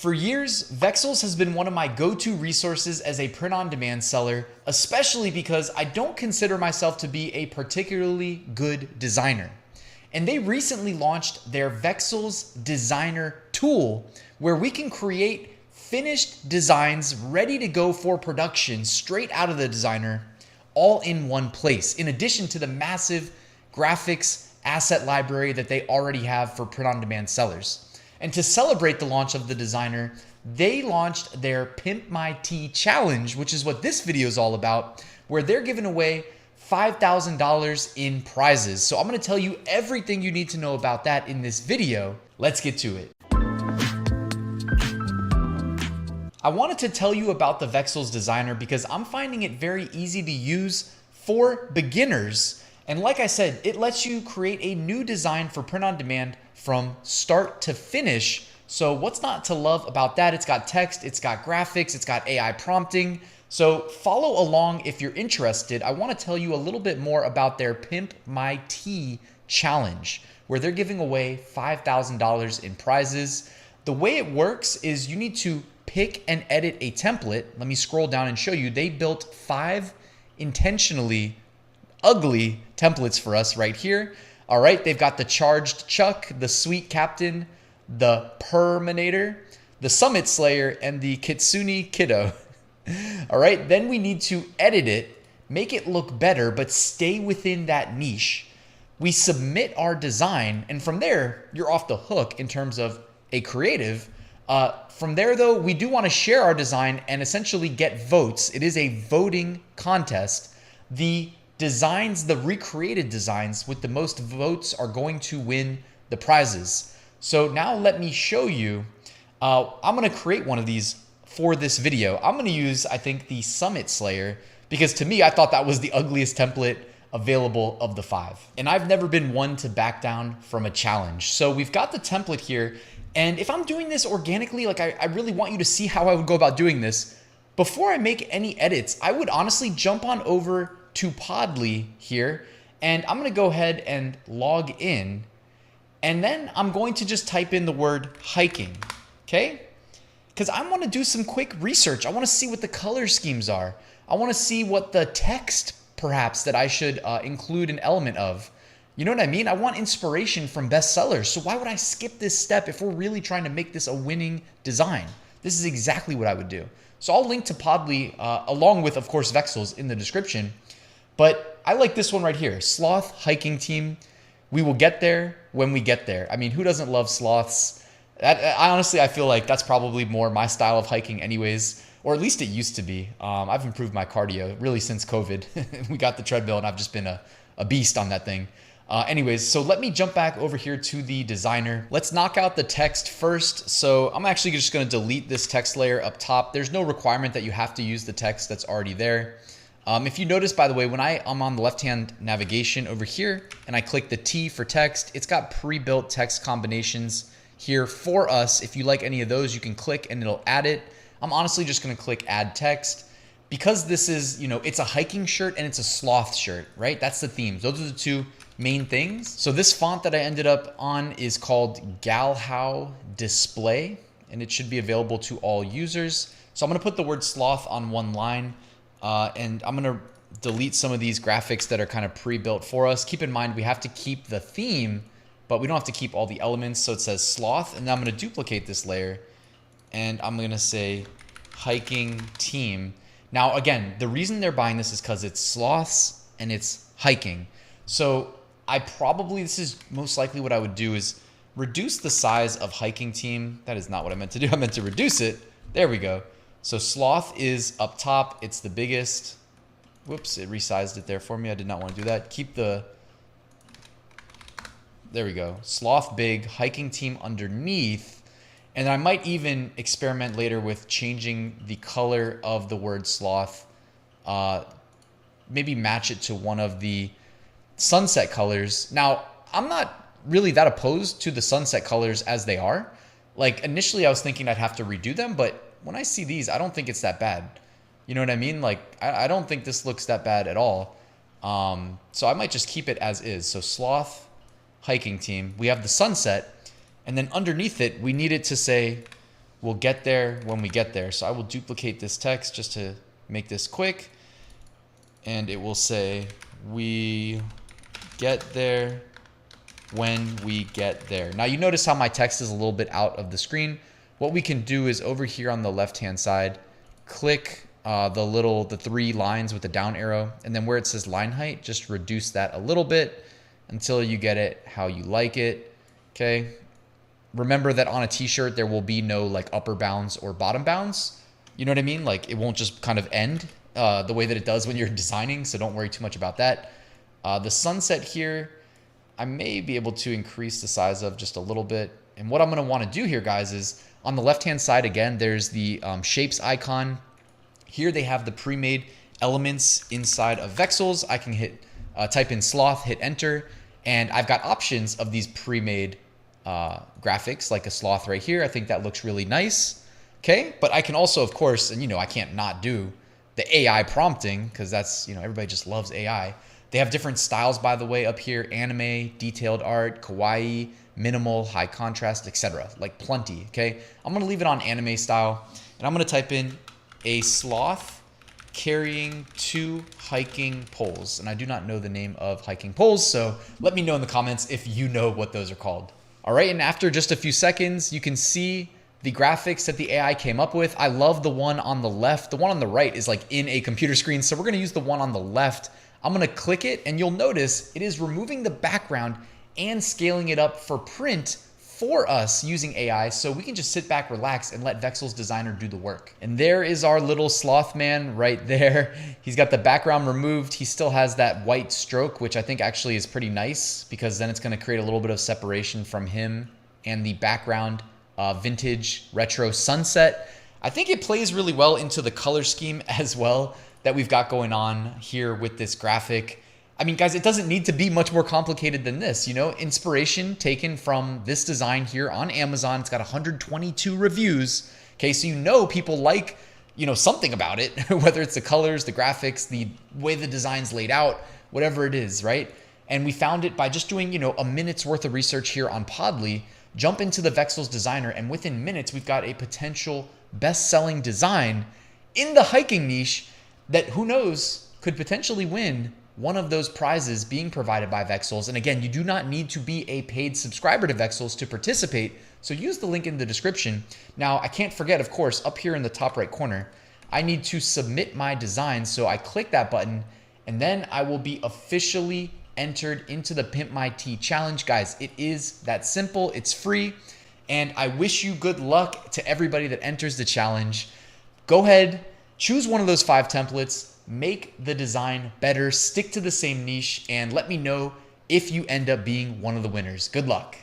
For years, Vexels has been one of my go-to resources as a print-on-demand seller, especially because I don't consider myself to be a particularly good designer. And they recently launched their Vexels Designer tool, where we can create finished designs ready to go for production straight out of the designer, all in one place, in addition to the massive graphics asset library that they already have for print-on-demand sellers. And to celebrate the launch of the designer, they launched their Pimp My Tee challenge, which is what this video is all about, where they're giving away $5,000 in prizes. So I'm going to tell you everything you need to know about that in this video. Let's get to it. I wanted to tell you about the Vexels designer because I'm finding it very easy to use for beginners. And like I said, it lets you create a new design for print on demand from start to finish. So what's not to love about that? It's got text, it's got graphics, it's got AI prompting. So follow along if you're interested. I want to tell you a little bit more about their Pimp My Tee challenge, where they're giving away $5,000 in prizes. The way it works is you need to pick and edit a template. Let me scroll down and show you. They built 5 intentionally ugly templates for us right here. All right, they've got the Charged Chuck, the Sweet Captain, the Perminator, the Summit Slayer, and the Kitsune Kiddo. All right, then we need to edit it, make it look better, but stay within that niche. We submit our design, and from there, you're off the hook in terms of a creative. From there, though, we do want to share our design and essentially get votes. It is a voting contest. The designs, the recreated designs with the most votes are going to win the prizes. So now let me show you. I'm going to create one of these for this video. I'm going to use, I think, the Summit Slayer, because to me, I thought that was the ugliest template available of the 5. And I've never been one to back down from a challenge. So we've got the template here. And if I'm doing this organically, like I really want you to see how I would go about doing this. Before I make any edits, I would honestly jump on over to Podly here, and I'm going to go ahead and log in. And then I'm going to just type in the word hiking, okay? Because I want to do some quick research. I want to see what the color schemes are. I want to see what the text, perhaps, that I should include an element of. You know what I mean? I want inspiration from bestsellers. So why would I skip this step if we're really trying to make this a winning design? This is exactly what I would do. So I'll link to Podly along with, of course, Vexels in the description. But I like this one right here, Sloth Hiking Team. We will get there when we get there. I mean, who doesn't love sloths? Honestly, I feel like that's probably more my style of hiking anyways, or at least it used to be. I've improved my cardio really since COVID. We got the treadmill and I've just been a beast on that thing. Anyways, so let me jump back over here to the designer. Let's knock out the text first. So I'm actually just going to delete this text layer up top. There's no requirement that you have to use the text that's already there. If you notice, by the way, when I'm on the left-hand navigation over here and I click the T for text, it's got pre-built text combinations here for us. If you like any of those, you can click and it'll add it. I'm honestly just going to click add text because this is, you know, it's a hiking shirt and it's a sloth shirt, right? That's the themes. Those are the 2 main things. So this font that I ended up on is called Galhow Display, and it should be available to all users. So I'm going to put the word sloth on one line. And I'm going to delete some of these graphics that are kind of pre-built for us. Keep in mind, we have to keep the theme, but we don't have to keep all the elements. So it says sloth, and then I'm going to duplicate this layer, and I'm going to say hiking team. Now, again, the reason they're buying this is because it's sloths and it's hiking. So this is most likely what I would do is reduce the size of hiking team. That is not what I meant to do. I meant to reduce it. There we go. So sloth is up top. It's the biggest. Whoops, it resized it there for me. I did not want to do that. There we go. Sloth big, hiking team underneath. And I might even experiment later with changing the color of the word sloth. Maybe match it to one of the sunset colors. Now, I'm not really that opposed to the sunset colors as they are. Like initially I was thinking I'd have to redo them, but when I see these, I don't think it's that bad. You know what I mean? Like, I don't think this looks that bad at all. So I might just keep it as is. So sloth hiking team, we have the sunset, and then underneath it, we need it to say We'll get there when we get there. So I will duplicate this text just to make this quick. And it will say, we get there when we get there. Now you notice how my text is a little bit out of the screen. What we can do is over here on the left-hand side, click the 3 lines with the down arrow. And then where it says line height, just reduce that a little bit until you get it how you like it. Okay. Remember that on a t-shirt, there will be no like upper bounds or bottom bounds. You know what I mean? Like it won't just kind of end the way that it does when you're designing. So don't worry too much about that. The sunset here, I may be able to increase the size of just a little bit. And what I'm going to want to do here, guys, is on the left-hand side, again, there's the shapes icon. Here they have the pre-made elements inside of Vexels. I can type in sloth, hit enter, and I've got options of these pre-made graphics, like a sloth right here. I think that looks really nice. Okay, but I can also, of course, and I can't not do the AI prompting because that's, everybody just loves AI. They have different styles, by the way, up here: anime, detailed art, kawaii, minimal, high contrast, etc. Like plenty. Okay, I'm gonna leave it on anime style, and I'm gonna type in a sloth carrying 2 hiking poles. And I do not know the name of hiking poles, so let me know in the comments if you know what those are called. All right, and after just a few seconds, you can see the graphics that the AI came up with. I love the one on the left. The one on the right is like in a computer screen, so we're gonna use the one on the left. I'm gonna click it, and you'll notice it is removing the background and scaling it up for print for us using AI, so we can just sit back, relax, and let Vexels Designer do the work. And there is our little sloth man right there. He's got the background removed. He still has that white stroke, which I think actually is pretty nice because then it's gonna create a little bit of separation from him and the background vintage retro sunset. I think it plays really well into the color scheme as well that we've got going on here with this graphic. I mean, guys, it doesn't need to be much more complicated than this. Inspiration taken from this design here on Amazon. It's got 122 reviews. Okay, so people like, something about it, whether it's the colors, the graphics, the way the design's laid out, whatever it is, right? And we found it by just doing, a minute's worth of research here on Podly, jump into the Vexels Designer, and within minutes, we've got a potential best-selling design in the hiking niche that, who knows, could potentially win one of those prizes being provided by Vexels. And again, you do not need to be a paid subscriber to Vexels to participate. So use the link in the description. Now, I can't forget, of course, up here in the top right corner, I need to submit my design. So I click that button, and then I will be officially entered into the Pimp My Tee challenge. Guys, it is that simple. It's free. And I wish you good luck to everybody that enters the challenge. Go ahead, choose one of those 5 templates, make the design better, stick to the same niche, and let me know if you end up being one of the winners. Good luck.